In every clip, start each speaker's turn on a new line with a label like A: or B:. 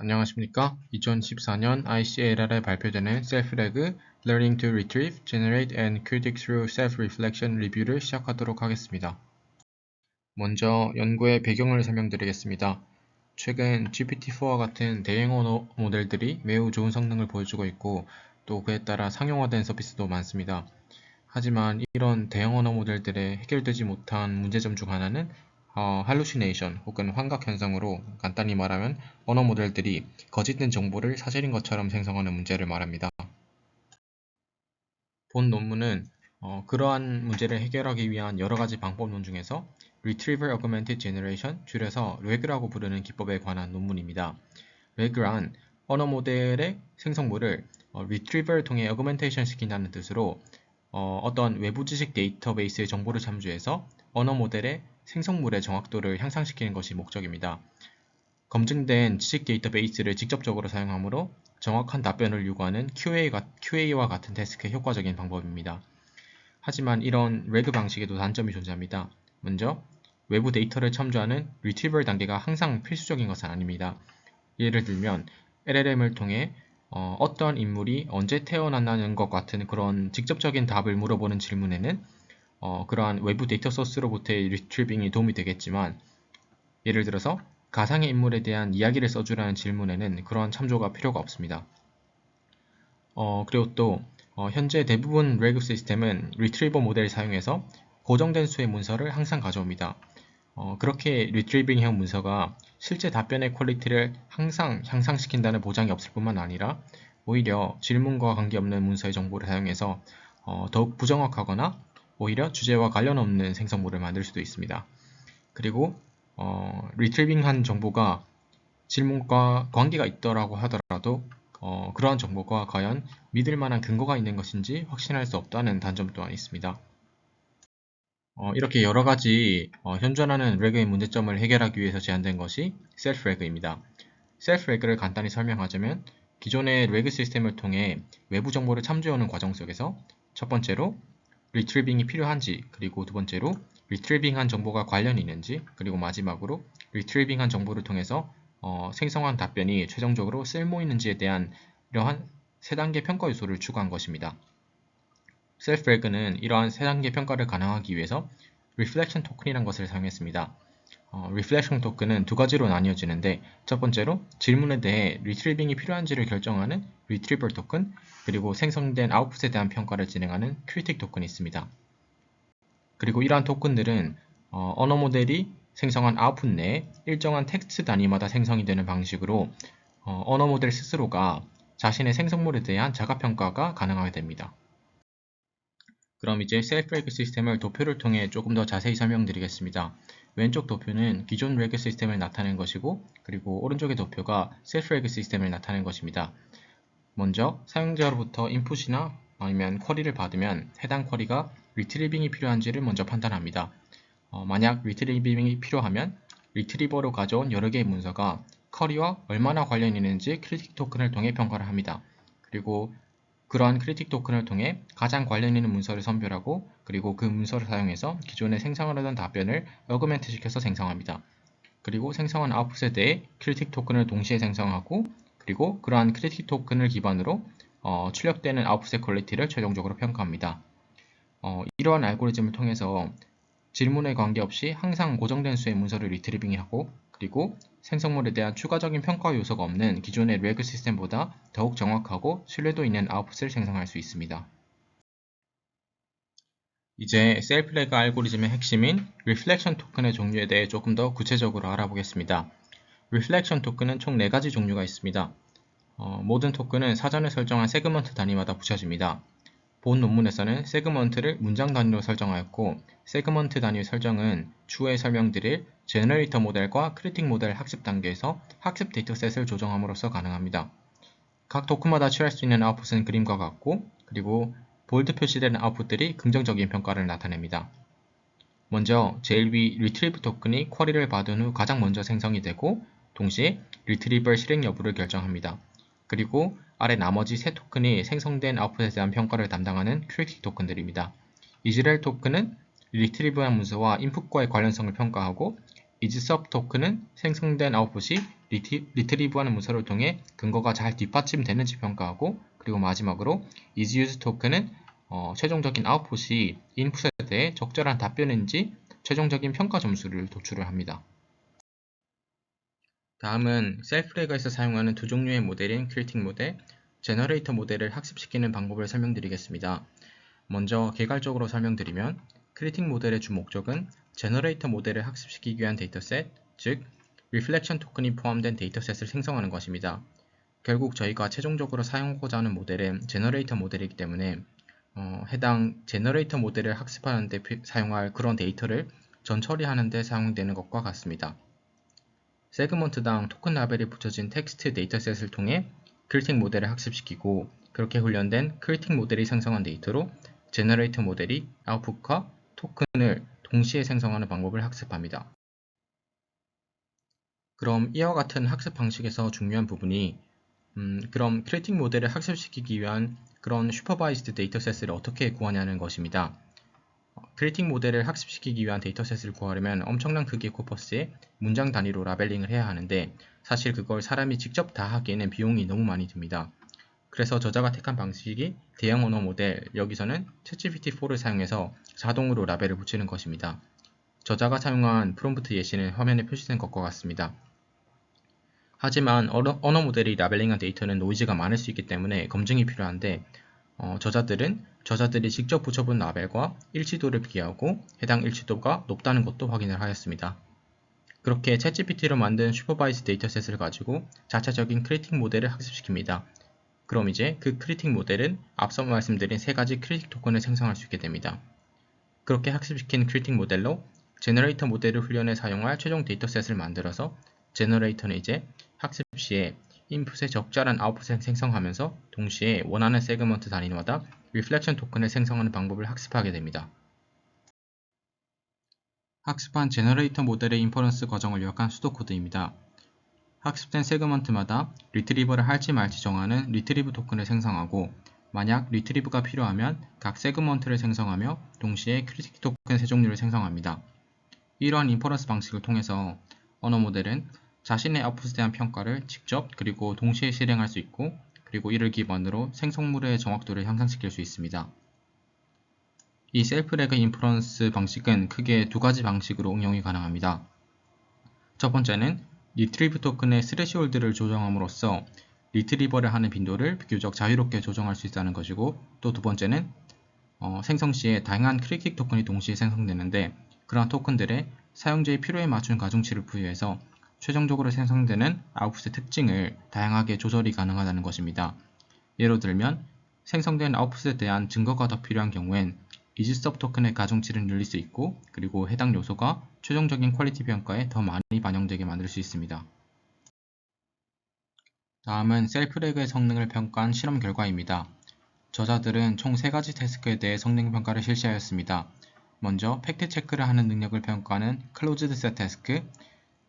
A: 안녕하십니까? 2014년 ICALR에 발표되는 Self-Reg Learning to Retrieve, Generate and Critique Through Self-Reflection 리뷰를 시작하도록 하겠습니다. 먼저 연구의 배경을 설명드리겠습니다. 최근 GPT-4와 같은 대형 언어 모델들이 매우 좋은 성능을 보여주고 있고 또 그에 따라 상용화된 서비스도 많습니다. 하지만 이런 대형 언어 모델들의 해결되지 못한 문제점 중 하나는 hallucination 혹은 환각 현상으로, 간단히 말하면 언어 모델들이 거짓된 정보를 사실인 것처럼 생성하는 문제를 말합니다. 본 논문은 그러한 문제를 해결하기 위한 여러 가지 방법론 중에서 Retrieval Augmented Generation, 줄여서 RAG라고 부르는 기법에 관한 논문입니다. RAG란 언어 모델의 생성물을 Retrieval을 통해 Augmentation 시킨다는 뜻으로 어떤 외부 지식 데이터베이스의 정보를 참조해서 언어 모델의 생성물의 정확도를 향상시키는 것이 목적입니다. 검증된 지식 데이터베이스를 직접적으로 사용하므로 정확한 답변을 요구하는 QA와 같은 태스크에 효과적인 방법입니다. 하지만 이런 RAG 방식에도 단점이 존재합니다. 먼저, 외부 데이터를 참조하는 Retrieval 단계가 항상 필수적인 것은 아닙니다. 예를 들면 LLM을 통해 어떤 인물이 언제 태어났다는 것 같은 그런 직접적인 답을 물어보는 질문에는 그러한 외부 데이터 소스로부터의 리트리빙이 도움이 되겠지만, 예를 들어서 가상의 인물에 대한 이야기를 써주라는 질문에는 그러한 참조가 필요가 없습니다. 그리고 또 현재 대부분 RAG 시스템은 리트리버 모델을 사용해서 고정된 수의 문서를 항상 가져옵니다. 그렇게 리트리빙형 문서가 실제 답변의 퀄리티를 항상 향상시킨다는 보장이 없을 뿐만 아니라 오히려 질문과 관계없는 문서의 정보를 사용해서 더욱 부정확하거나 오히려 주제와 관련 없는 생성물을 만들 수도 있습니다. 그리고 리트리빙한 정보가 질문과 관계가 있더라고 하더라도 그러한 정보가 과연 믿을 만한 근거가 있는 것인지 확신할 수 없다는 단점 또한 있습니다. 이렇게 여러 가지 현존하는 RAG의 문제점을 해결하기 위해서 제안된 것이 Self-RAG입니다. Self-RAG를 간단히 설명하자면, 기존의 RAG 시스템을 통해 외부 정보를 참조하는 과정 속에서 첫 번째로 리트리빙이 필요한지, 그리고 두 번째로 리트리빙한 정보가 관련이 있는지, 그리고 마지막으로 리트리빙한 정보를 통해서 생성한 답변이 최종적으로 쓸모 있는지에 대한 이러한 세 단계 평가 요소를 추구한 것입니다. Self-RAG는 이러한 세 단계 평가를 가능하기 위해서 Reflection 토큰이라는 것을 사용했습니다. Reflection 토큰은 두 가지로 나뉘어지는데, 첫 번째로 질문에 대해 리트리빙이 필요한지를 결정하는 Retrieval 토큰, 그리고 생성된 아웃풋에 대한 평가를 진행하는 Critic 토큰이 있습니다. 그리고 이러한 토큰들은 언어 모델이 생성한 아웃풋 내에 일정한 텍스트 단위마다 생성이 되는 방식으로 언어 모델 스스로가 자신의 생성물에 대한 자가평가가 가능하게 됩니다. 그럼 이제 Self-RAG 시스템을 도표를 통해 조금 더 자세히 설명드리겠습니다. 왼쪽 도표는 기존 RAG 시스템을 나타낸 것이고, 그리고 오른쪽의 도표가 Self-RAG 시스템을 나타낸 것입니다. 먼저 사용자로부터 인풋이나 아니면 쿼리를 받으면 해당 쿼리가 리트리빙이 필요한지를 먼저 판단합니다. 만약 리트리빙이 필요하면 리트리버로 가져온 여러 개의 문서가 쿼리와 얼마나 관련이 있는지 크리틱 토큰을 통해 평가를 합니다. 그리고 그러한 크리틱 토큰을 통해 가장 관련 있는 문서를 선별하고, 그리고 그 문서를 사용해서 기존에 생성하려던 답변을 어그멘트 시켜서 생성합니다. 그리고 생성한 아웃풋에 대해 크리틱 토큰을 동시에 생성하고, 그리고 그러한 크리틱 토큰을 기반으로 출력되는 아웃풋의 퀄리티를 최종적으로 평가합니다. 이러한 알고리즘을 통해서 질문에 관계없이 항상 고정된 수의 문서를 리트리빙하고, 그리고 생성물에 대한 추가적인 평가 요소가 없는 기존의 RAG 시스템보다 더욱 정확하고 신뢰도 있는 아웃풋을 생성할 수 있습니다. 이제 셀프-RAG 알고리즘의 핵심인 Reflection 토큰의 종류에 대해 조금 더 구체적으로 알아보겠습니다. Reflection 토큰은 총 4가지 종류가 있습니다. 모든 토큰은 사전에 설정한 세그먼트 단위마다 붙여집니다. 본 논문에서는 세그먼트를 문장 단위로 설정하였고, 세그먼트 단위 설정은 추후에 설명드릴 제너레이터 모델과 크리틱 모델 학습 단계에서 학습 데이터셋을 조정함으로써 가능합니다. 각 토큰마다 취할 수 있는 아웃풋은 그림과 같고, 그리고 볼드 표시되는 아웃풋들이 긍정적인 평가를 나타냅니다. 먼저 제일 위 리트리브 토큰이 쿼리를 받은 후 가장 먼저 생성이 되고, 동시에 리트리버 실행 여부를 결정합니다. 그리고 아래 나머지 세 토큰이 생성된 아웃풋에 대한 평가를 담당하는 크리틱 토큰들입니다. 이즈렐 토큰은 리트리브한 문서와 인풋과의 관련성을 평가하고, 이즈섭 토큰은 생성된 아웃풋이 리트리브하는 문서를 통해 근거가 잘 뒷받침되는지 평가하고, 그리고 마지막으로 isUse 토큰은 최종적인 아웃풋이 인풋에 대해 적절한 답변인지 최종적인 평가 점수를 도출을 합니다. 다음은 셀프레그에서 사용하는 두 종류의 모델인 크리틱 모델, 제너레이터 모델을 학습시키는 방법을 설명드리겠습니다. 먼저 개괄적으로 설명드리면 크리틱 모델의 주 목적은 제너레이터 모델을 학습시키기 위한 데이터셋, 즉 리플렉션 토큰이 포함된 데이터셋을 생성하는 것입니다. 결국 저희가 최종적으로 사용하고자 하는 모델은 제너레이터 모델이기 때문에 해당 제너레이터 모델을 학습하는 데 사용할 그런 데이터를 전처리하는 데 사용되는 것과 같습니다. 세그먼트당 토큰 라벨이 붙여진 텍스트 데이터셋을 통해 크리틱 모델을 학습시키고, 그렇게 훈련된 크리틱 모델이 생성한 데이터로 제너레이터 모델이 아웃풋과 토큰을 동시에 생성하는 방법을 학습합니다. 그럼 이와 같은 학습 방식에서 중요한 부분이 그럼 크리틱 모델을 학습시키기 위한 그런 슈퍼바이즈드 데이터셋을 어떻게 구하냐는 것입니다. 크리틱 모델을 학습시키기 위한 데이터셋을 구하려면 엄청난 크기의 코퍼스에 문장 단위로 라벨링을 해야 하는데, 사실 그걸 사람이 직접 다 하기에는 비용이 너무 많이 듭니다. 그래서 저자가 택한 방식이 대형 언어 모델, 여기서는 챗GPT-4를 사용해서 자동으로 라벨을 붙이는 것입니다. 저자가 사용한 프롬프트 예시는 화면에 표시된 것과 같습니다. 하지만 언어 모델이 라벨링한 데이터는 노이즈가 많을 수 있기 때문에 검증이 필요한데, 저자들이 직접 붙여본 라벨과 일치도를 비교하고 해당 일치도가 높다는 것도 확인을 하였습니다. 그렇게 챗GPT로 만든 슈퍼바이즈 데이터셋을 가지고 자체적인 크리틱 모델을 학습시킵니다. 그럼 이제 그 크리틱 모델은 앞서 말씀드린 세 가지 크리틱 토큰을 생성할 수 있게 됩니다. 그렇게 학습시킨 크리틱 모델로 제너레이터 모델을 훈련에 사용할 최종 데이터셋을 만들어서 제너레이터는 이제 학습 시에 인풋에 적절한 아웃풋을 생성하면서 동시에 원하는 세그먼트 단위마다 리플렉션 토큰을 생성하는 방법을 학습하게 됩니다. 학습한 제너레이터 모델의 인퍼런스 과정을 요약한 수도 코드입니다. 학습된 세그먼트마다 리트리버를 할지 말지 정하는 리트리브 토큰을 생성하고, 만약 리트리브가 필요하면 각 세그먼트를 생성하며 동시에 크리틱 토큰 세 종류를 생성합니다. 이러한 인퍼런스 방식을 통해서 언어 모델은 자신의 아웃풋에 대한 평가를 직접 그리고 동시에 실행할 수 있고, 그리고 이를 기반으로 생성물의 정확도를 향상시킬 수 있습니다. 이 셀프레그 인퍼런스 방식은 크게 두 가지 방식으로 응용이 가능합니다. 첫 번째는 리트리브 토큰의 스레시홀드를 조정함으로써 리트리버를 하는 빈도를 비교적 자유롭게 조정할 수 있다는 것이고, 또 두 번째는 생성 시에 다양한 크리틱 토큰이 동시에 생성되는데, 그러한 토큰들의 사용자의 필요에 맞춘 가중치를 부여해서 최종적으로 생성되는 아웃풋의 특징을 다양하게 조절이 가능하다는 것입니다. 예로 들면 생성된 아웃풋에 대한 증거가 더 필요한 경우엔 isSub 토큰의 가중치를 늘릴 수 있고, 그리고 해당 요소가 최종적인 퀄리티 평가에 더 많이 반영되게 만들 수 있습니다. 다음은 셀프레그의 성능을 평가한 실험 결과입니다. 저자들은 총 3가지 태스크에 대해 성능 평가를 실시하였습니다. 먼저 팩트 체크를 하는 능력을 평가하는 클로즈드 셋 태스크,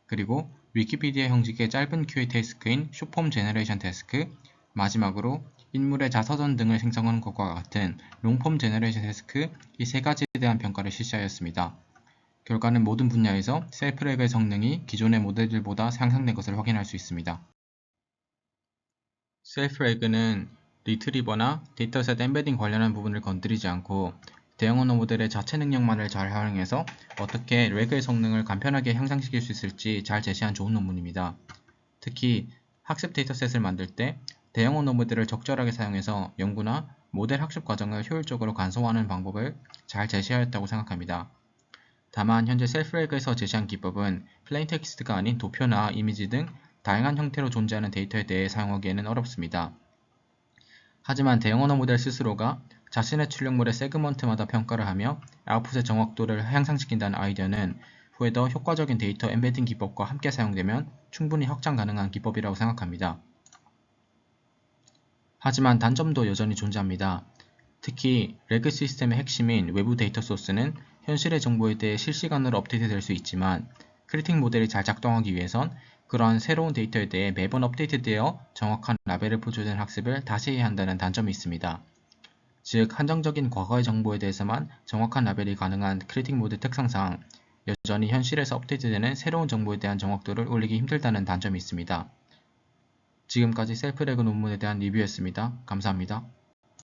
A: 그리고 위키피디아 형식의 짧은 QA 태스크인 숏폼 제너레이션 태스크, 마지막으로 인물의 자서전 등을 생성하는 것과 같은 롱폼 제너레이션 태스크, 이 3가지에 대한 평가를 실시하였습니다. 결과는 모든 분야에서 셀프레그의 성능이 기존의 모델들보다 향상된 것을 확인할 수 있습니다. 셀프레그는 리트리버나 데이터셋 엠베딩 관련한 부분을 건드리지 않고 대형 언어 모델의 자체 능력만을 잘 활용해서 어떻게 레그의 성능을 간편하게 향상시킬 수 있을지 잘 제시한 좋은 논문입니다. 특히 학습 데이터셋을 만들 때 대형 언어 모델을 적절하게 사용해서 연구나 모델 학습 과정을 효율적으로 간소화하는 방법을 잘 제시하였다고 생각합니다. 다만 현재 셀프레그에서 제시한 기법은 플레인 텍스트가 아닌 도표나 이미지 등 다양한 형태로 존재하는 데이터에 대해 사용하기에는 어렵습니다. 하지만 대형 언어 모델 스스로가 자신의 출력물의 세그먼트마다 평가를 하며 아웃풋의 정확도를 향상시킨다는 아이디어는 후에 더 효과적인 데이터 엠베딩 기법과 함께 사용되면 충분히 확장 가능한 기법이라고 생각합니다. 하지만 단점도 여전히 존재합니다. 특히 레그 시스템의 핵심인 외부 데이터 소스는 현실의 정보에 대해 실시간으로 업데이트될 수 있지만, 크리틱 모델이 잘 작동하기 위해선 그러한 새로운 데이터에 대해 매번 업데이트되어 정확한 라벨을 붙여준 학습을 다시 해야 한다는 단점이 있습니다. 즉, 한정적인 과거의 정보에 대해서만 정확한 라벨이 가능한 크리틱 모델 특성상 여전히 현실에서 업데이트되는 새로운 정보에 대한 정확도를 올리기 힘들다는 단점이 있습니다. 지금까지 셀프레그 논문에 대한 리뷰였습니다. 감사합니다.